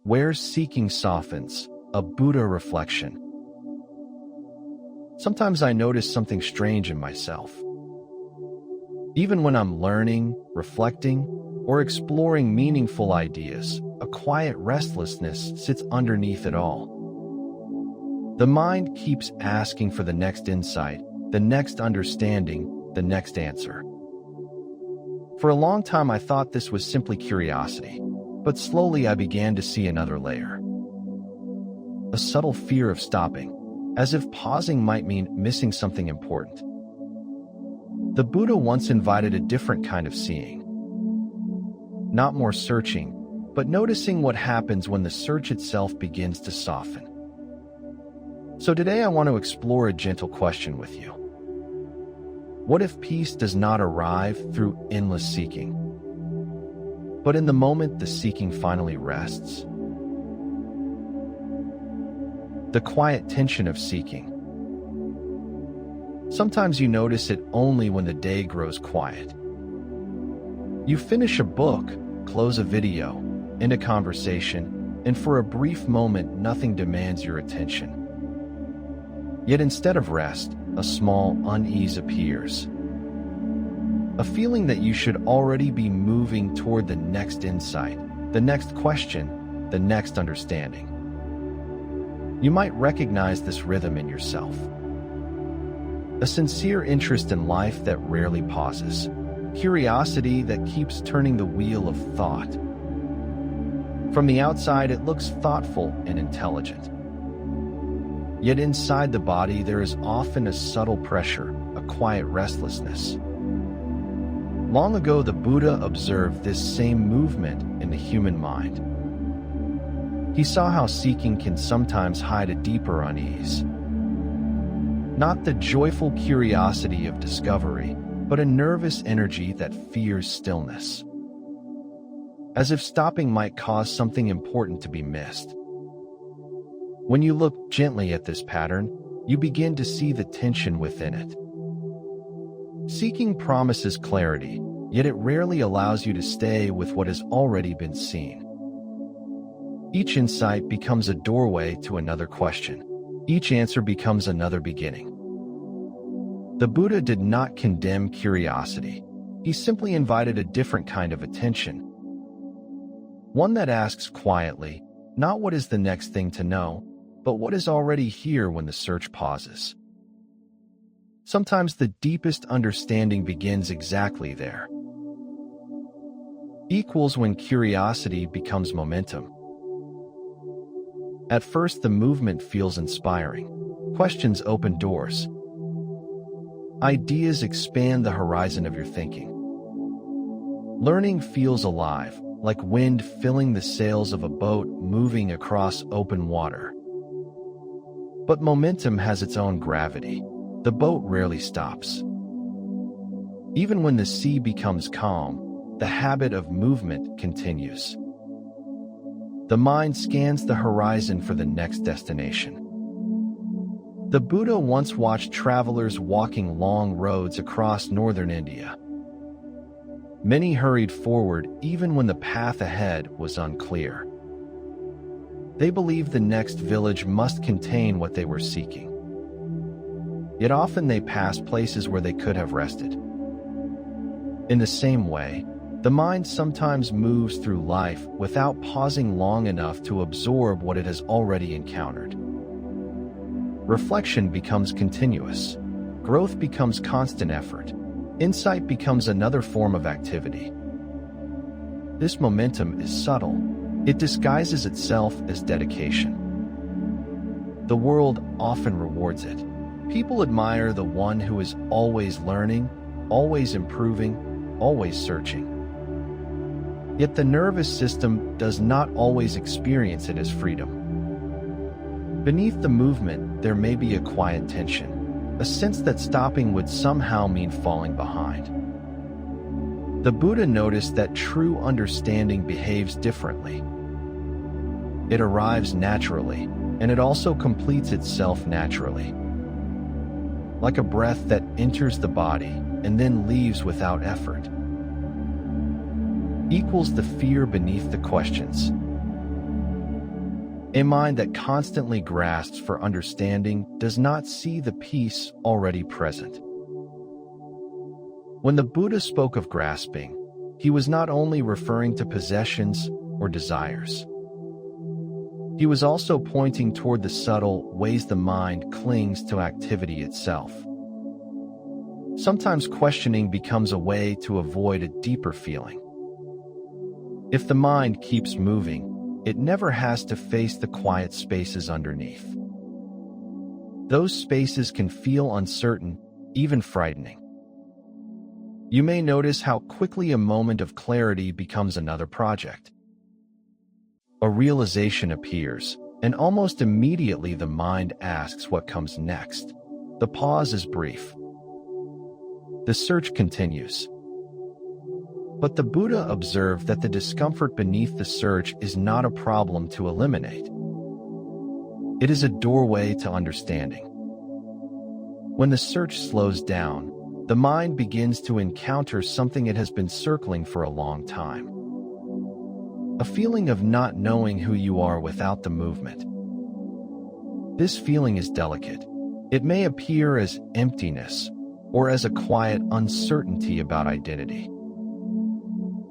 Where seeking softens, a Buddha reflection. Sometimes I notice something strange in myself. Even when I'm learning, reflecting, or exploring meaningful ideas, a quiet restlessness sits underneath it all. The mind keeps asking for the next insight, the next understanding, the next answer. For a long time I thought this was simply curiosity, but slowly I began to see another layer. A subtle fear of stopping, as if pausing might mean missing something important. The Buddha once invited a different kind of seeing. Not more searching, but noticing what happens when the search itself begins to soften. So today I want to explore a gentle question with you. What if peace does not arrive through endless seeking, but in the moment the seeking finally rests? The quiet tension of seeking. Sometimes you notice it only when the day grows quiet. You finish a book, close a video, end a conversation, and for a brief moment nothing demands your attention. Yet instead of rest, a small unease appears. A feeling that you should already be moving toward the next insight, the next question, the next understanding. You might recognize this rhythm in yourself. A sincere interest in life that rarely pauses. Curiosity that keeps turning the wheel of thought. From the outside, it looks thoughtful and intelligent. Yet inside the body, there is often a subtle pressure, a quiet restlessness. Long ago, the Buddha observed this same movement in the human mind. He saw how seeking can sometimes hide a deeper unease. Not the joyful curiosity of discovery, but a nervous energy that fears stillness. As if stopping might cause something important to be missed. When you look gently at this pattern, you begin to see the tension within it. Seeking promises clarity, yet it rarely allows you to stay with what has already been seen. Each insight becomes a doorway to another question. Each answer becomes another beginning. The Buddha did not condemn curiosity. He simply invited a different kind of attention. One that asks quietly, not what is the next thing to know, but what is already here when the search pauses. Sometimes the deepest understanding begins exactly there. Equals when curiosity becomes momentum. At first, the movement feels inspiring. Questions open doors. Ideas expand the horizon of your thinking. Learning feels alive, like wind filling the sails of a boat moving across open water. But momentum has its own gravity. The boat rarely stops. Even when the sea becomes calm, the habit of movement continues. The mind scans the horizon for the next destination. The Buddha once watched travelers walking long roads across northern India. Many hurried forward even when the path ahead was unclear. They believed the next village must contain what they were seeking. Yet often they passed places where they could have rested. In the same way, the mind sometimes moves through life without pausing long enough to absorb what it has already encountered. Reflection becomes continuous. Growth becomes constant effort. Insight becomes another form of activity. This momentum is subtle. It disguises itself as dedication. The world often rewards it. People admire the one who is always learning, always improving, always searching. Yet the nervous system does not always experience it as freedom. Beneath the movement, there may be a quiet tension, a sense that stopping would somehow mean falling behind. The Buddha noticed that true understanding behaves differently. It arrives naturally, and it also completes itself naturally. Like a breath that enters the body and then leaves without effort. Equals the fear beneath the questions. A mind that constantly grasps for understanding does not see the peace already present. When the Buddha spoke of grasping, he was not only referring to possessions or desires. He was also pointing toward the subtle ways the mind clings to activity itself. Sometimes questioning becomes a way to avoid a deeper feeling. If the mind keeps moving, it never has to face the quiet spaces underneath. Those spaces can feel uncertain, even frightening. You may notice how quickly a moment of clarity becomes another project. A realization appears, and almost immediately the mind asks what comes next. The pause is brief. The search continues. But the Buddha observed that the discomfort beneath the search is not a problem to eliminate. It is a doorway to understanding. When the search slows down, the mind begins to encounter something it has been circling for a long time. A feeling of not knowing who you are without the movement. This feeling is delicate. It may appear as emptiness or as a quiet uncertainty about identity.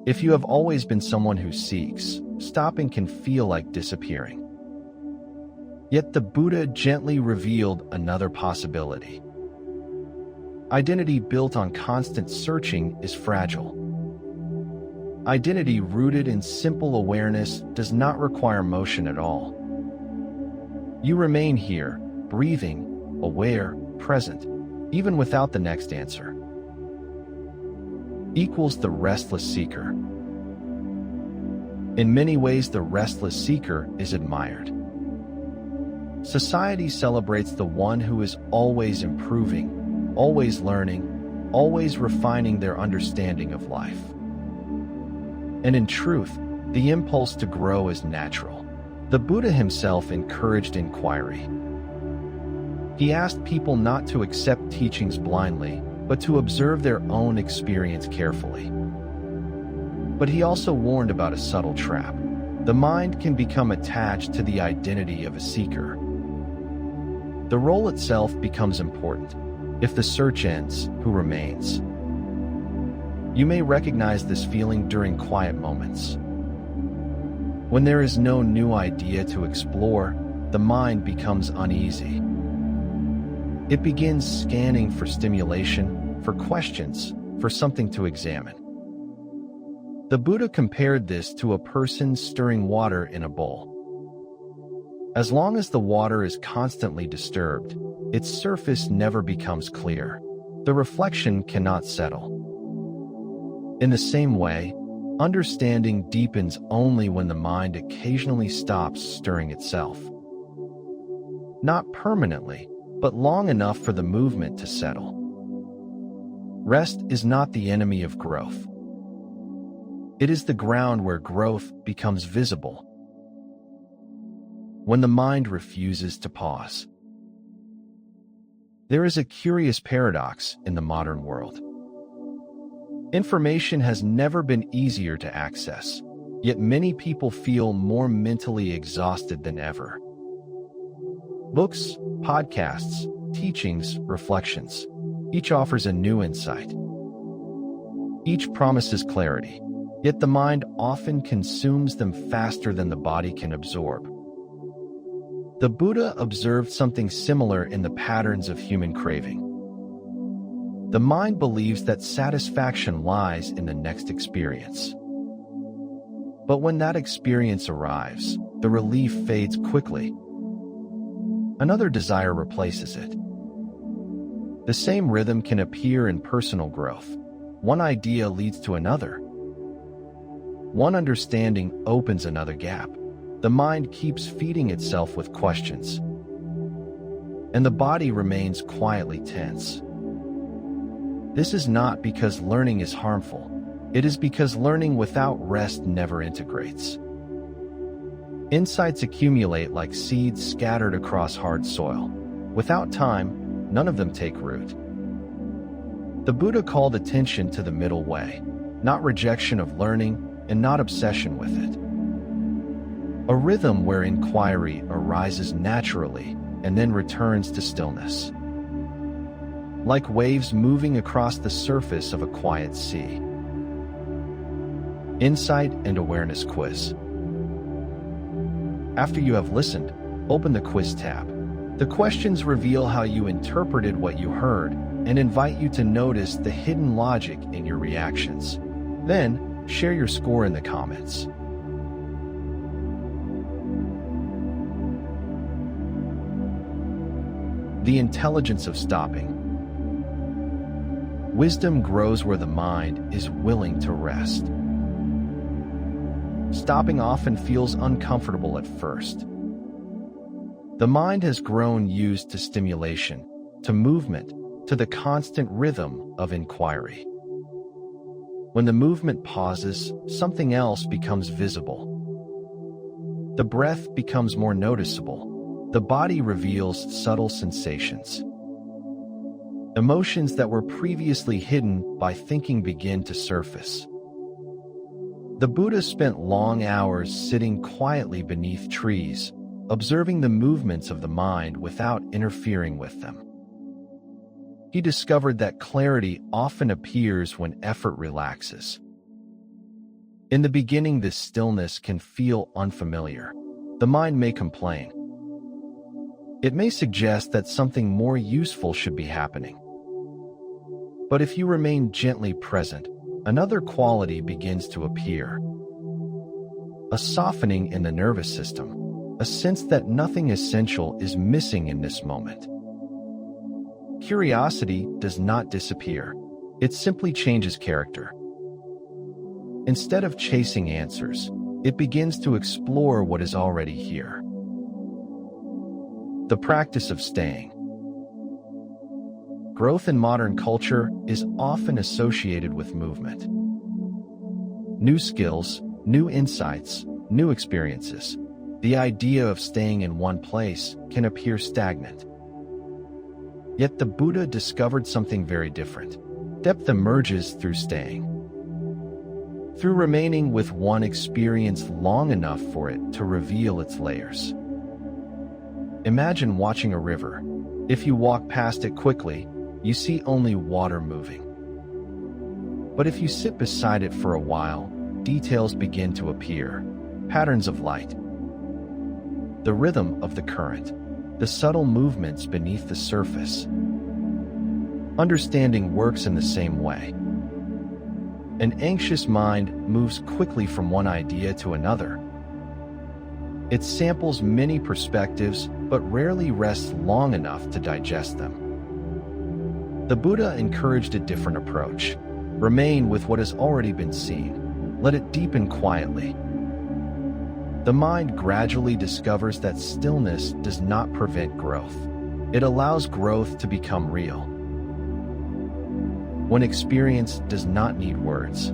If you have always been someone who seeks, stopping can feel like disappearing. Yet the Buddha gently revealed another possibility. Identity built on constant searching is fragile. Identity rooted in simple awareness does not require motion at all. You remain here, breathing, aware, present, even without the next answer. Equals the restless seeker. In many ways, the restless seeker is admired. Society celebrates the one who is always improving, always learning, always refining their understanding of life. And in truth, the impulse to grow is natural. The Buddha himself encouraged inquiry. He asked people not to accept teachings blindly, but to observe their own experience carefully. But he also warned about a subtle trap. The mind can become attached to the identity of a seeker. The role itself becomes important. If the search ends, who remains? You may recognize this feeling during quiet moments. When there is no new idea to explore, the mind becomes uneasy. It begins scanning for stimulation, for questions, for something to examine. The Buddha compared this to a person stirring water in a bowl. As long as the water is constantly disturbed, its surface never becomes clear. The reflection cannot settle. In the same way, understanding deepens only when the mind occasionally stops stirring itself. Not permanently, but long enough for the movement to settle. Rest is not the enemy of growth. It is the ground where growth becomes visible. When the mind refuses to pause. There is a curious paradox in the modern world. Information has never been easier to access, yet many people feel more mentally exhausted than ever. Books, podcasts, teachings, reflections, each offers a new insight. Each promises clarity, yet the mind often consumes them faster than the body can absorb. The Buddha observed something similar in the patterns of human craving. The mind believes that satisfaction lies in the next experience. But when that experience arrives, the relief fades quickly. Another desire replaces it. The same rhythm can appear in personal growth. One idea leads to another. One understanding opens another gap. The mind keeps feeding itself with questions, and the body remains quietly tense. This is not because learning is harmful. It is because learning without rest never integrates. Insights accumulate like seeds scattered across hard soil. Without time, none of them take root. The Buddha called attention to the middle way, not rejection of learning and not obsession with it. a rhythm where inquiry arises naturally and then returns to stillness. Like waves moving across the surface of a quiet sea. Insight and Awareness Quiz. After you have listened, open the Quiz tab. The questions reveal how you interpreted what you heard and invite you to notice the hidden logic in your reactions. Then, share your score in the comments. The intelligence of stopping. Wisdom grows where the mind is willing to rest. Stopping often feels uncomfortable at first. The mind has grown used to stimulation, to movement, to the constant rhythm of inquiry. When the movement pauses, something else becomes visible. The breath becomes more noticeable. The body reveals subtle sensations. Emotions that were previously hidden by thinking begin to surface. The Buddha spent long hours sitting quietly beneath trees, observing the movements of the mind without interfering with them. He discovered that clarity often appears when effort relaxes. In the beginning, this stillness can feel unfamiliar. The mind may complain. It may suggest that something more useful should be happening. But if you remain gently present, another quality begins to appear. A softening in the nervous system. A sense that nothing essential is missing in this moment. Curiosity does not disappear. It simply changes character. Instead of chasing answers, it begins to explore what is already here. The practice of staying. Growth in modern culture is often associated with movement. New skills, new insights, new experiences. The idea of staying in one place can appear stagnant. Yet the Buddha discovered something very different. Depth emerges through staying. Through remaining with one experience long enough for it to reveal its layers. Imagine watching a river. If you walk past it quickly, you see only water moving. But if you sit beside it for a while, details begin to appear. Patterns of light. The rhythm of the current, the subtle movements beneath the surface. Understanding works in the same way. An anxious mind moves quickly from one idea to another. It samples many perspectives, but rarely rests long enough to digest them. The Buddha encouraged a different approach. Remain with what has already been seen. Let it deepen quietly. The mind gradually discovers that stillness does not prevent growth. It allows growth to become real. When experience does not need words.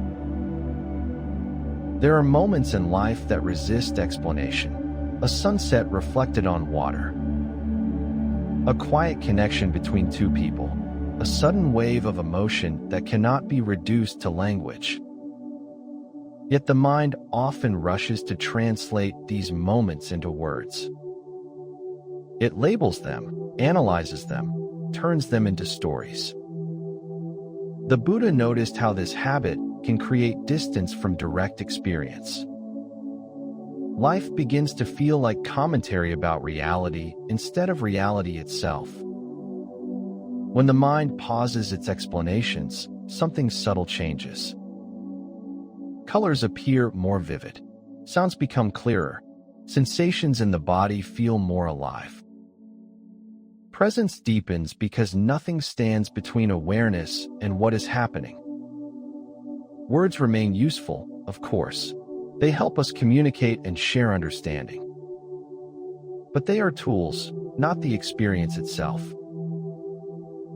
There are moments in life that resist explanation. A sunset reflected on water. A quiet connection between two people. A sudden wave of emotion that cannot be reduced to language. Yet the mind often rushes to translate these moments into words. It labels them, analyzes them, turns them into stories. The Buddha noticed how this habit can create distance from direct experience. Life begins to feel like commentary about reality instead of reality itself. When the mind pauses its explanations, something subtle changes. Colors appear more vivid. Sounds become clearer. Sensations in the body feel more alive. Presence deepens because nothing stands between awareness and what is happening. Words remain useful, of course. They help us communicate and share understanding. But they are tools, not the experience itself.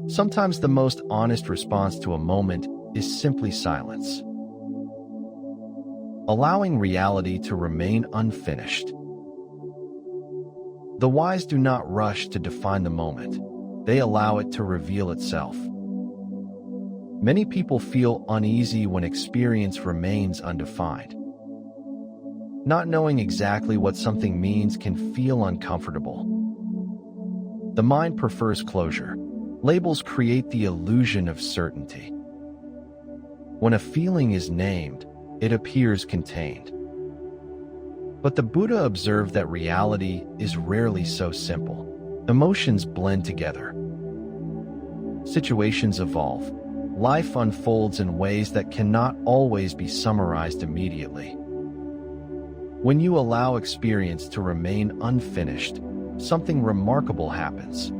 Sometimes the most honest response to a moment is simply silence. Allowing reality to remain unfinished. The wise do not rush to define the moment. They allow it to reveal itself. Many people feel uneasy when experience remains undefined. Not knowing exactly what something means can feel uncomfortable. The mind prefers closure. Labels create the illusion of certainty. When a feeling is named, it appears contained. But the Buddha observed that reality is rarely so simple. Emotions blend together. Situations evolve. Life unfolds in ways that cannot always be summarized immediately. When you allow experience to remain unfinished, something remarkable happens.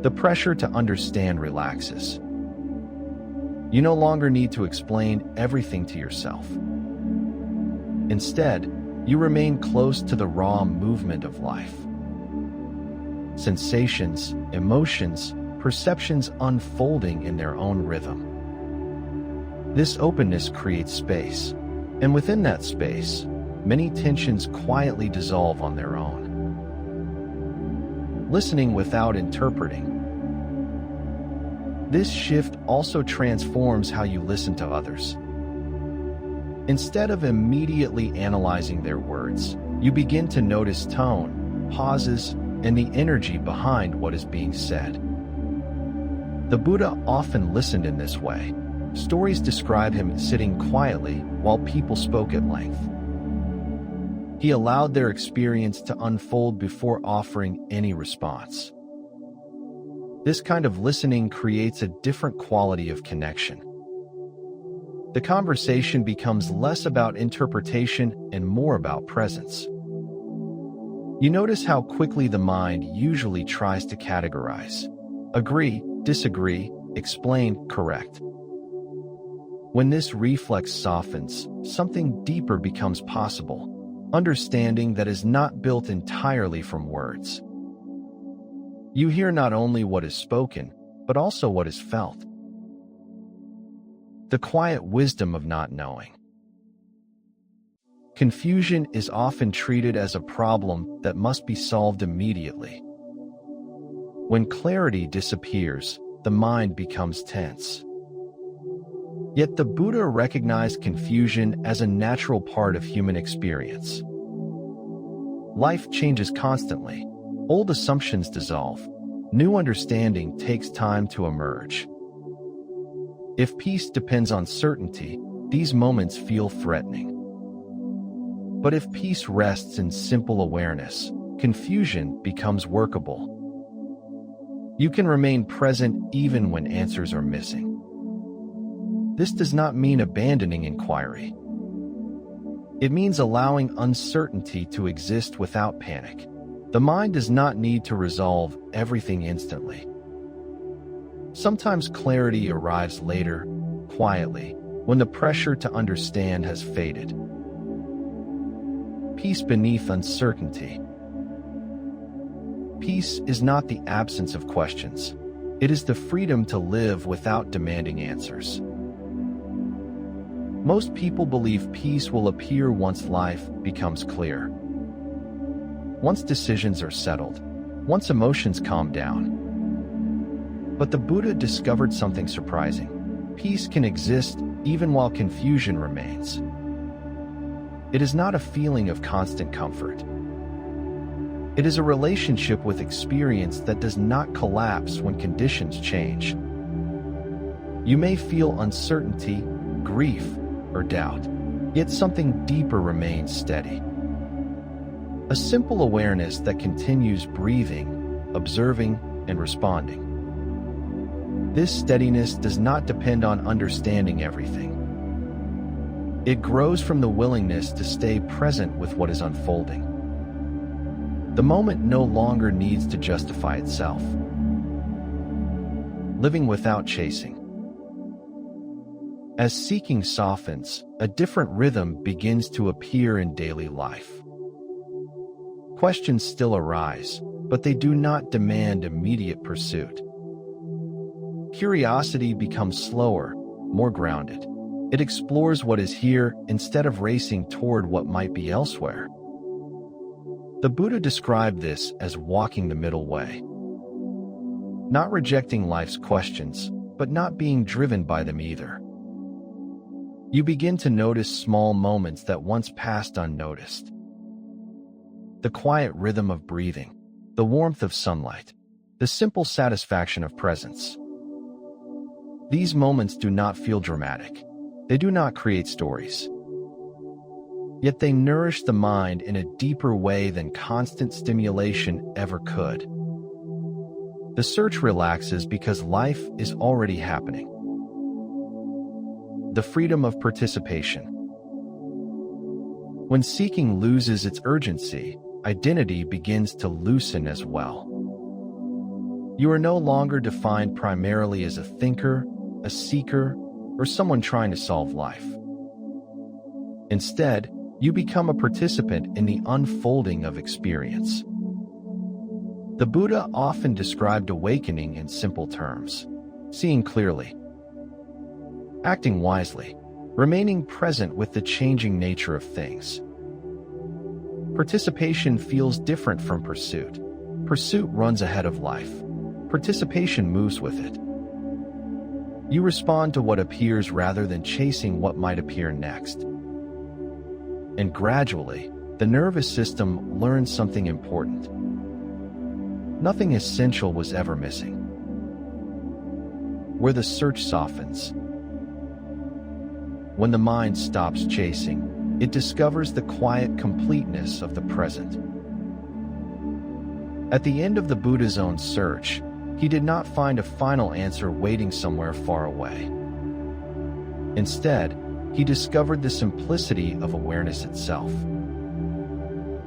The pressure to understand relaxes. You no longer need to explain everything to yourself. Instead, you remain close to the raw movement of life. Sensations, emotions, perceptions unfolding in their own rhythm. This openness creates space, and within that space, many tensions quietly dissolve on their own. Listening without interpreting. This shift also transforms how you listen to others. Instead of immediately analyzing their words, you begin to notice tone, pauses, and the energy behind what is being said. The Buddha often listened in this way. Stories describe him sitting quietly while people spoke at length. He allowed their experience to unfold before offering any response. This kind of listening creates a different quality of connection. The conversation becomes less about interpretation and more about presence. You notice how quickly the mind usually tries to categorize. Agree, disagree, explain, correct. When this reflex softens, something deeper becomes possible. Understanding that is not built entirely from words. You hear not only what is spoken, but also what is felt. The quiet wisdom of not knowing. Confusion is often treated as a problem that must be solved immediately. When clarity disappears, the mind becomes tense. Yet the Buddha recognized confusion as a natural part of human experience. Life changes constantly. Old assumptions dissolve. New understanding takes time to emerge. If peace depends on certainty, these moments feel threatening. But if peace rests in simple awareness, confusion becomes workable. You can remain present even when answers are missing. This does not mean abandoning inquiry. It means allowing uncertainty to exist without panic. The mind does not need to resolve everything instantly. Sometimes clarity arrives later, quietly, when the pressure to understand has faded. Peace beneath uncertainty. Peace is not the absence of questions. It is the freedom to live without demanding answers. Most people believe peace will appear once life becomes clear. Once decisions are settled, once emotions calm down. But the Buddha discovered something surprising. Peace can exist even while confusion remains. It is not a feeling of constant comfort. It is a relationship with experience that does not collapse when conditions change. You may feel uncertainty, grief, or doubt, yet something deeper remains steady. A simple awareness that continues breathing, observing, and responding. This steadiness does not depend on understanding everything. It grows from the willingness to stay present with what is unfolding. The moment no longer needs to justify itself. Living without chasing. As seeking softens, a different rhythm begins to appear in daily life. Questions still arise, but they do not demand immediate pursuit. Curiosity becomes slower, more grounded. It explores what is here instead of racing toward what might be elsewhere. The Buddha described this as walking the middle way. Not rejecting life's questions, but not being driven by them either. You begin to notice small moments that once passed unnoticed. The quiet rhythm of breathing, the warmth of sunlight, the simple satisfaction of presence. These moments do not feel dramatic. They do not create stories. Yet they nourish the mind in a deeper way than constant stimulation ever could. The search relaxes because life is already happening. The freedom of participation. When seeking loses its urgency, identity begins to loosen as well. You are no longer defined primarily as a thinker, a seeker, or someone trying to solve life. Instead, you become a participant in the unfolding of experience. The Buddha often described awakening in simple terms: seeing clearly, acting wisely, remaining present with the changing nature of things. Participation feels different from pursuit. Pursuit runs ahead of life. Participation moves with it. You respond to what appears rather than chasing what might appear next. And gradually, the nervous system learns something important. Nothing essential was ever missing. Where the search softens. When the mind stops chasing, it discovers the quiet completeness of the present. At the end of the Buddha's own search, he did not find a final answer waiting somewhere far away. Instead, he discovered the simplicity of awareness itself.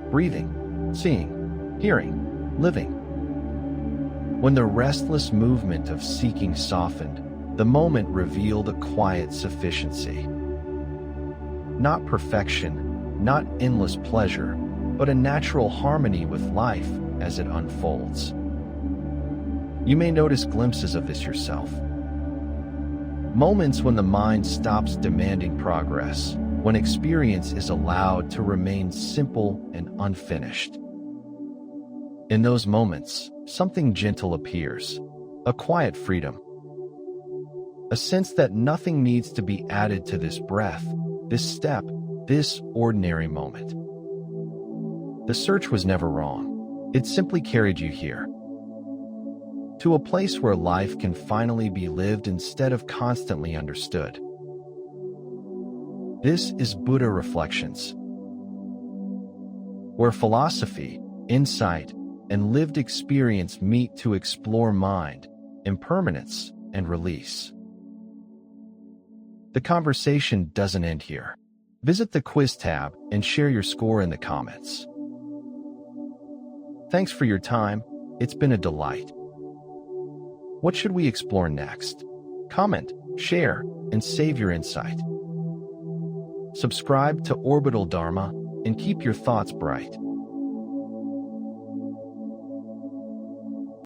Breathing, seeing, hearing, living. When the restless movement of seeking softened, the moment revealed a quiet sufficiency. Not perfection, not endless pleasure, but a natural harmony with life as it unfolds. You may notice glimpses of this yourself. Moments when the mind stops demanding progress, when experience is allowed to remain simple and unfinished. In those moments, something gentle appears, a quiet freedom. A sense that nothing needs to be added to this breath, this step, this ordinary moment. The search was never wrong. It simply carried you here. To a place where life can finally be lived instead of constantly understood. This is Buddha Reflections, where philosophy, insight, and lived experience meet to explore mind, impermanence, and release. The conversation doesn't end here. Visit the quiz tab and share your score in the comments. Thanks for your time. It's been a delight. What should we explore next? Comment, share, and save your insight. Subscribe to Orbital Dharma and keep your thoughts bright.